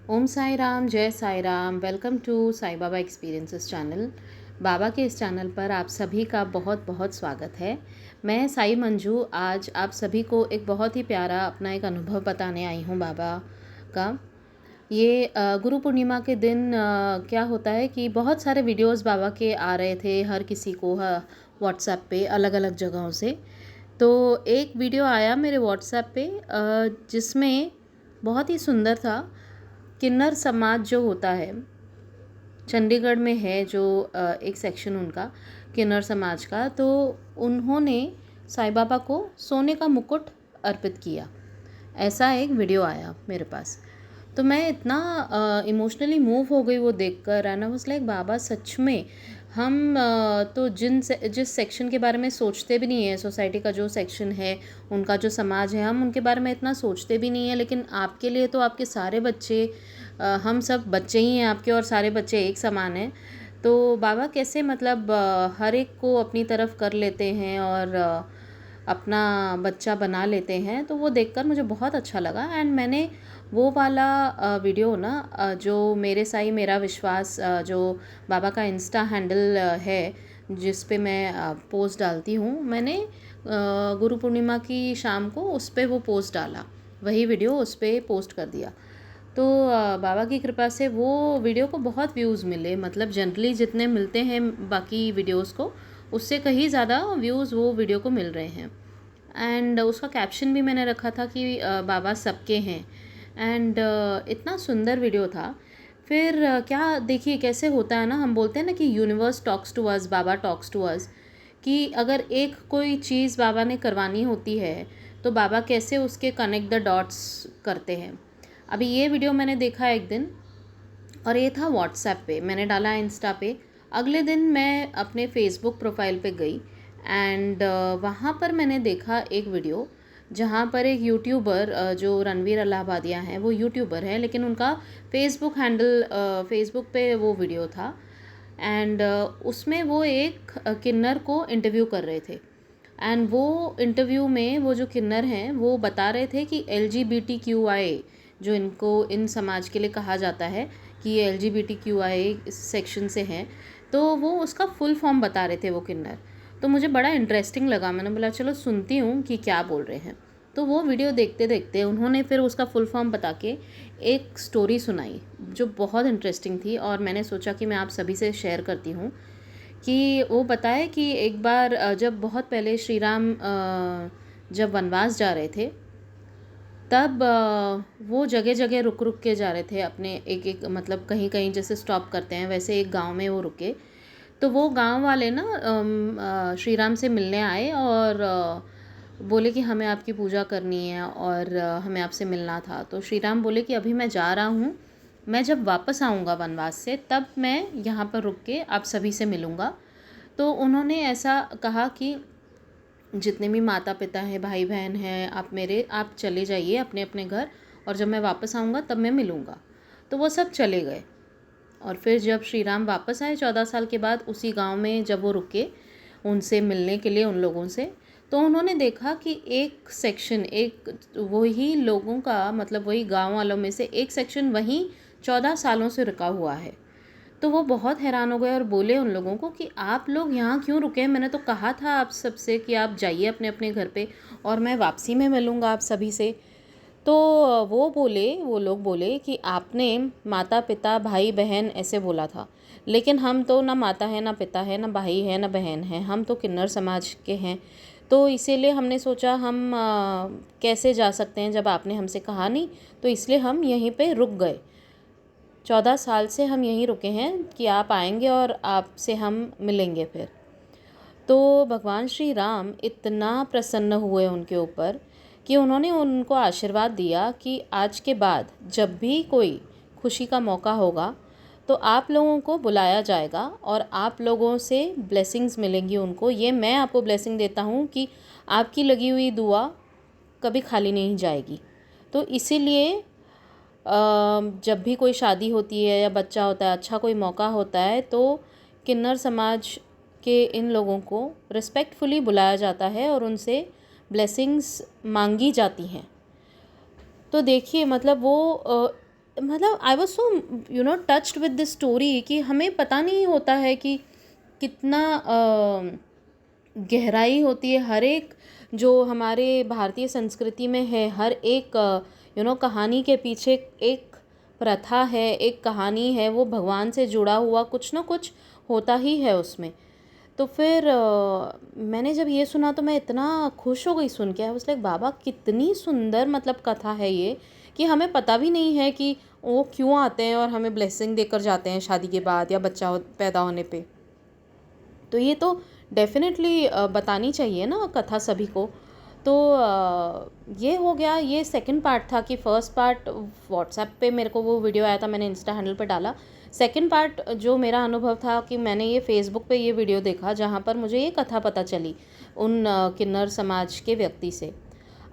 ओम साई राम, जय Sai Ram. Welcome to Sai Baba experiences channel. Baba के इस चैनल पर आप सभी का बहुत बहुत स्वागत है। मैं साई मंजू आज आप सभी को एक बहुत ही प्यारा अपना एक अनुभव बताने आई हूँ बाबा का। ये गुरु पूर्णिमा के दिन क्या होता है कि बहुत सारे वीडियोस बाबा के आ रहे थे हर किसी को व्हाट्सएप पे अलग अलग जगहों से। तो एक वीडियो आया मेरे व्हाट्सएप पे जिसमें बहुत ही सुंदर था। किन्नर समाज जो होता है चंडीगढ़ में है, जो एक सेक्शन उनका किन्नर समाज का, तो उन्होंने साईं बाबा को सोने का मुकुट अर्पित किया। ऐसा एक वीडियो आया मेरे पास। तो मैं इतना इमोशनली मूव हो गई वो देखकर, एंड आई वाज लाइक बाबा सच में हम तो जिस सेक्शन के बारे में सोचते भी नहीं है, सोसाइटी का जो सेक्शन है, उनका जो समाज है, हम उनके बारे में इतना सोचते भी नहीं है, लेकिन आपके लिए तो आपके सारे बच्चे हम सब बच्चे ही हैं आपके, और सारे बच्चे एक समान हैं। तो बाबा कैसे मतलब हर एक को अपनी तरफ कर लेते हैं और अपना बच्चा बना लेते हैं, तो वो देखकर मुझे बहुत अच्छा लगा। एंड मैंने वो वाला वीडियो ना जो मेरे साई मेरा विश्वास जो बाबा का इंस्टा हैंडल है, जिस पे मैं पोस्ट डालती हूँ, मैंने गुरु पूर्णिमा की शाम को उस पे वो पोस्ट डाला, वही वीडियो उस पे पोस्ट कर दिया। तो बाबा की कृपा से वो वीडियो को बहुत व्यूज़ मिले, मतलब जनरली जितने मिलते हैं बाकी वीडियोस को, उससे कहीं ज़्यादा व्यूज़ वो वीडियो को मिल रहे हैं। एंड उसका कैप्शन भी मैंने रखा था कि बाबा सबके हैं। एंड इतना सुंदर वीडियो था। फिर क्या देखिए कैसे होता है ना, हम बोलते हैं ना कि यूनिवर्स टॉक्स टू अस, बाबा टॉक्स टू अस, कि अगर एक कोई चीज़ बाबा ने करवानी होती है तो बाबा कैसे उसके कनेक्ट द डॉट्स करते हैं। अभी ये वीडियो मैंने देखा एक दिन, और ये था व्हाट्सएप पे, मैंने डाला इंस्टा पे। अगले दिन मैं अपने फेसबुक प्रोफाइल पे गई, एंड वहाँ पर मैंने देखा एक वीडियो जहाँ पर एक यूट्यूबर जो रणवीर अलाहाबादिया हैं, वो यूट्यूबर है, लेकिन उनका फेसबुक हैंडल फेसबुक पे वो वीडियो था। एंड उसमें वो एक किन्नर को इंटरव्यू कर रहे थे। एंड वो इंटरव्यू में वो जो किन्नर हैं वो बता रहे थे कि LGBTQI, जो इनको इन समाज के लिए कहा जाता है कि ये LGBTQI इस सेक्शन से हैं, तो वो उसका फुल फॉर्म बता रहे थे वो किन्नर। तो मुझे बड़ा इंटरेस्टिंग लगा, मैंने बोला चलो सुनती हूँ कि क्या बोल रहे हैं। तो वो वीडियो देखते देखते उन्होंने फिर उसका फुल फॉर्म बता के एक स्टोरी सुनाई जो बहुत इंटरेस्टिंग थी, और मैंने सोचा कि मैं आप सभी से शेयर करती हूँ। कि वो बताए कि एक बार जब बहुत पहले श्री राम जब वनवास जा रहे थे, तब वो जगह जगह रुक रुक के जा रहे थे अपने, एक एक मतलब कहीं कहीं जैसे स्टॉप करते हैं वैसे एक गांव में वो रुके। तो वो गांव वाले ना श्री राम से मिलने आए और बोले कि हमें आपकी पूजा करनी है और हमें आपसे मिलना था। तो श्री राम बोले कि अभी मैं जा रहा हूँ, मैं जब वापस आऊँगा वनवास से तब मैं यहाँ पर रुक के आप सभी से मिलूँगा। तो उन्होंने ऐसा कहा कि जितने भी माता पिता हैं, भाई बहन हैं, आप चले जाइए अपने अपने घर, और जब मैं वापस आऊँगा तब मैं मिलूँगा। तो वो सब चले गए। और फिर जब श्री राम वापस आए 14 साल के बाद उसी गांव में, जब वो रुके उनसे मिलने के लिए उन लोगों से, तो उन्होंने देखा कि एक सेक्शन, एक वही लोगों का मतलब वही गांव वालों में से एक सेक्शन वहीं 14 सालों से रुका हुआ है। तो वो बहुत हैरान हो गए और बोले उन लोगों को कि आप लोग यहाँ क्यों रुके, मैंने तो कहा था आप सबसे कि आप जाइए अपने अपने घर पे और मैं वापसी में मिलूँगा आप सभी से। तो वो लोग बोले कि आपने माता पिता भाई बहन ऐसे बोला था, लेकिन हम तो ना माता है ना पिता है ना भाई है ना बहन है, हम तो किन्नर समाज के हैं। तो इसीलिए हमने सोचा हम कैसे जा सकते हैं जब आपने हमसे कहा नहीं, तो इसलिए हम यहीं पे रुक गए। 14 साल से हम यहीं रुके हैं कि आप आएंगे और आपसे हम मिलेंगे फिर। तो भगवान श्री राम इतना प्रसन्न हुए उनके ऊपर कि उन्होंने उनको आशीर्वाद दिया कि आज के बाद जब भी कोई खुशी का मौका होगा तो आप लोगों को बुलाया जाएगा और आप लोगों से ब्लेसिंग्स मिलेंगी उनको। ये मैं आपको ब्लेसिंग देता हूँ कि आपकी लगी हुई दुआ कभी खाली नहीं जाएगी। तो इसीलिए जब भी कोई शादी होती है या बच्चा होता है, अच्छा कोई मौका होता है, तो किन्नर समाज के इन लोगों को रिस्पेक्टफुली बुलाया जाता है और उनसे ब्लेसिंग्स मांगी जाती हैं। तो देखिए मतलब वो मतलब I was so touched with this story कि हमें पता नहीं होता है कि कितना गहराई होती है हर एक जो हमारे भारतीय संस्कृति में है। हर एक कहानी के पीछे एक प्रथा है, एक कहानी है, वो भगवान से जुड़ा हुआ कुछ ना कुछ होता ही है उसमें। तो फिर मैंने जब ये सुना तो मैं इतना खुश हो गई सुन के। उस लाइक बाबा कितनी सुंदर मतलब कथा है ये, कि हमें पता भी नहीं है कि वो क्यों आते हैं और हमें ब्लेसिंग देकर जाते हैं शादी के बाद या बच्चा पैदा होने पे। तो ये तो डेफिनेटली बतानी चाहिए ना कथा सभी को। तो ये हो गया, ये सेकंड पार्ट था कि फर्स्ट पार्ट व्हाट्सएप पे मेरे को वो वीडियो आया था, मैंने इंस्टा हैंडल पे डाला। सेकंड पार्ट जो मेरा अनुभव था कि मैंने ये फेसबुक पे ये वीडियो देखा जहाँ पर मुझे ये कथा पता चली उन किन्नर समाज के व्यक्ति से।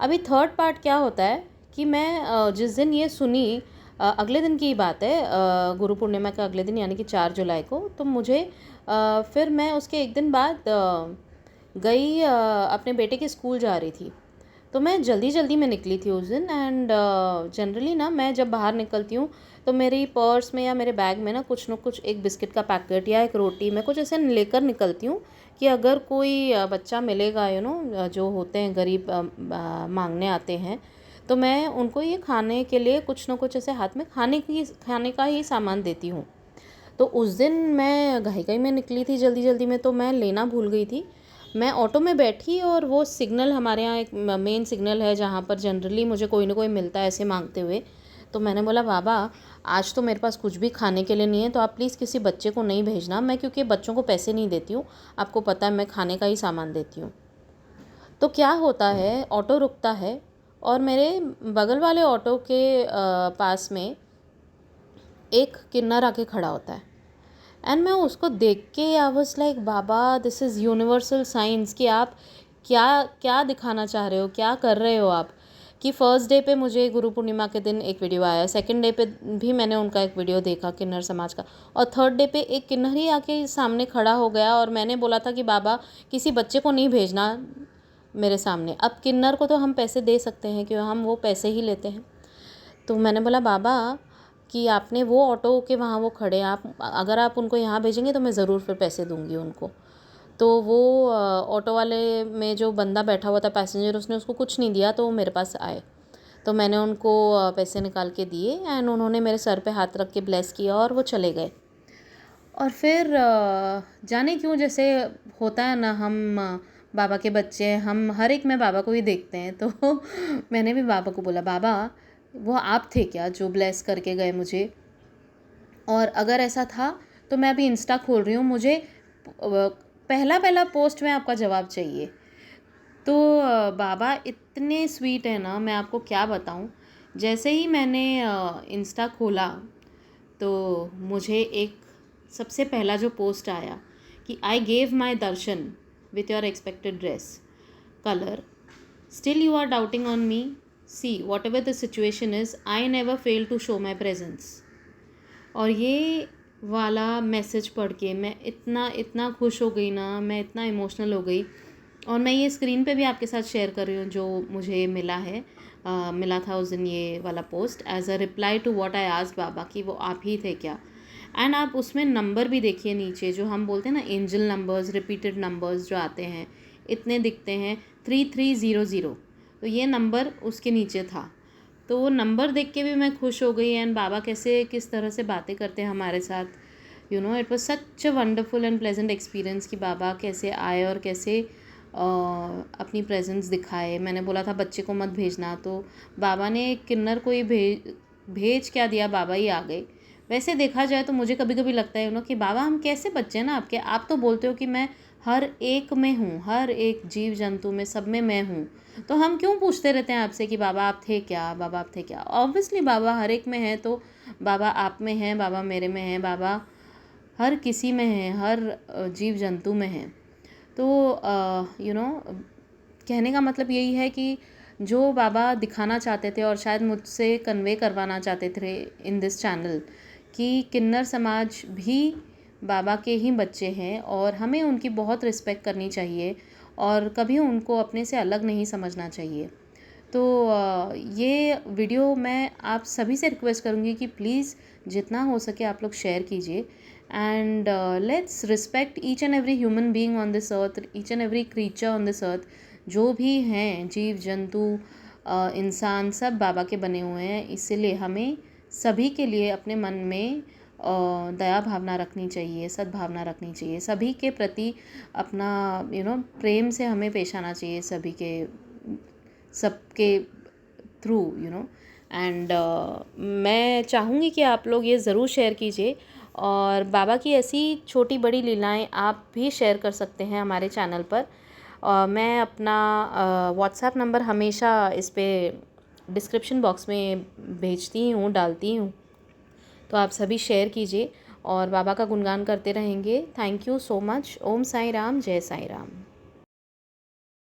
अभी थर्ड पार्ट क्या होता है कि मैं जिस दिन ये सुनी, अगले दिन की बात है, गुरु पूर्णिमा के अगले दिन यानी कि 4 जुलाई को। तो मुझे फिर मैं उसके एक दिन बाद गई, अपने बेटे के स्कूल जा रही थी। तो मैं जल्दी जल्दी में निकली थी उस दिन। एंड जनरली ना मैं जब बाहर निकलती हूँ तो मेरी पर्स में या मेरे बैग में ना कुछ एक बिस्किट का पैकेट या एक रोटी, मैं कुछ ऐसे लेकर निकलती हूँ कि अगर कोई बच्चा मिलेगा जो होते हैं गरीब, मांगने आते हैं, तो मैं उनको ये खाने के लिए कुछ ना कुछ ऐसे हाथ में खाने का ही सामान देती हूँ। तो उस दिन मैं घाई में निकली थी जल्दी जल्दी में, तो मैं लेना भूल गई थी। मैं ऑटो में बैठी और वो सिग्नल, हमारे यहाँ एक मेन सिग्नल है जहाँ पर जनरली मुझे कोई ना कोई मिलता है ऐसे मांगते हुए। तो मैंने बोला बाबा आज तो मेरे पास कुछ भी खाने के लिए नहीं है, तो आप प्लीज़ किसी बच्चे को नहीं भेजना। मैं क्योंकि बच्चों को पैसे नहीं देती हूँ, आपको पता है मैं खाने का ही सामान देती हूँ। तो क्या होता है, ऑटो रुकता है और मेरे बगल वाले ऑटो के पास में एक किन्नर आके खड़ा होता है। एंड मैं उसको देख के I was like Baba this is universal science, कि आप क्या क्या दिखाना चाह रहे हो, क्या कर रहे हो आप। कि फर्स्ट डे पे मुझे गुरु पूर्णिमा के दिन एक वीडियो आया, सेकंड डे पे भी मैंने उनका एक वीडियो देखा किन्नर समाज का, और थर्ड डे पे एक किन्नर ही आके सामने खड़ा हो गया। और मैंने बोला था कि बाबा किसी बच्चे को नहीं भेजना मेरे सामने। अब किन्नर को तो हम पैसे दे सकते हैं क्योंकि हम वो पैसे ही लेते हैं। तो मैंने बोला बाबा कि आपने वो ऑटो के वहाँ वो खड़े हैं, आप अगर आप उनको यहाँ भेजेंगे तो मैं ज़रूर फिर पैसे दूंगी उनको। तो वो ऑटो वाले में जो बंदा बैठा हुआ था पैसेंजर, उसने उसको कुछ नहीं दिया, तो वो मेरे पास आए। तो मैंने उनको पैसे निकाल के दिए एंड उन्होंने मेरे सर पे हाथ रख के ब्लेस किया और वो चले गए। और फिर जाने क्यों, जैसे होता है ना, हम बाबा के बच्चे हैं, हम हर एक में बाबा को ही देखते हैं। तो मैंने भी बाबा को बोला बाबा वो आप थे क्या जो ब्लेस करके गए मुझे, और अगर ऐसा था तो मैं अभी इंस्टा खोल रही हूँ, मुझे पहला पहला पोस्ट में आपका जवाब चाहिए। तो बाबा इतने स्वीट है ना, मैं आपको क्या बताऊँ। जैसे ही मैंने इंस्टा खोला तो मुझे एक सबसे पहला जो पोस्ट आया कि आई गेव माई दर्शन with your expected dress colour, still you are doubting on me, see whatever the situation is I never fail to show my presence. और ये वाला मैसेज पढ़ के मैं इतना इतना खुश हो गई ना, मैं इतना इमोशनल हो गई। और मैं ये स्क्रीन पे भी आपके साथ शेयर कर रही हूँ जो मुझे मिला है, मिला था उस दिन ये वाला post as a reply to what I asked Baba, कि वो आप ही थे क्या। एंड आप उसमें नंबर भी देखिए नीचे, जो हम बोलते हैं ना एंजल नंबर्स, रिपीटेड नंबर्स जो आते हैं, इतने दिखते हैं 3300। तो ये नंबर उसके नीचे था। तो वो नंबर देख के भी मैं खुश हो गई। एंड बाबा कैसे किस तरह से बातें करते हैं हमारे साथ, it was such a wonderful and pleasant experience कि बाबा कैसे आए और कैसे अपनी प्रेजेंस दिखाए। मैंने बोला था बच्चे को मत भेजना, तो बाबा ने किन्नर को ही भेज क्या दिया, बाबा ही आ गए। वैसे देखा जाए तो मुझे कभी कभी लगता है कि बाबा हम कैसे बच्चे हैं ना आपके, आप तो बोलते हो कि मैं हर एक में हूँ, हर एक जीव जंतु में, सब में मैं हूँ। तो हम क्यों पूछते रहते हैं आपसे कि बाबा आप थे क्या, बाबा आप थे क्या। ऑब्वियसली बाबा हर एक में है, तो बाबा आप में है, बाबा मेरे में है, बाबा हर किसी में है, हर जीव जंतु में है। तो कहने का मतलब यही है कि जो बाबा दिखाना चाहते थे और शायद मुझसे कन्वे करवाना चाहते थे इन दिस चैनल, कि किन्नर समाज भी बाबा के ही बच्चे हैं और हमें उनकी बहुत रिस्पेक्ट करनी चाहिए और कभी उनको अपने से अलग नहीं समझना चाहिए। तो ये वीडियो मैं आप सभी से रिक्वेस्ट करूँगी कि प्लीज़ जितना हो सके आप लोग शेयर कीजिए। And let's respect each and every human being on this earth, each and every creature on this earth. जो भी हैं जीव जंतु, इंसान, सब बाबा के बने हुए हैं। इसीलिए हमें सभी के लिए अपने मन में दया भावना रखनी चाहिए, सद्भावना रखनी चाहिए, सभी के प्रति अपना प्रेम से हमें पेश आना चाहिए, सभी के सबके थ्रू एंड मैं चाहूँगी कि आप लोग ये ज़रूर शेयर कीजिए। और बाबा की ऐसी छोटी बड़ी लीलाएं आप भी शेयर कर सकते हैं हमारे चैनल पर। मैं अपना व्हाट्सएप नंबर हमेशा इस पे डिस्क्रिप्शन बॉक्स में भेजती हूँ, डालती हूँ। तो आप सभी शेयर कीजिए और बाबा का गुणगान करते रहेंगे। Thank you so much. Om Sai Ram, जय साई राम।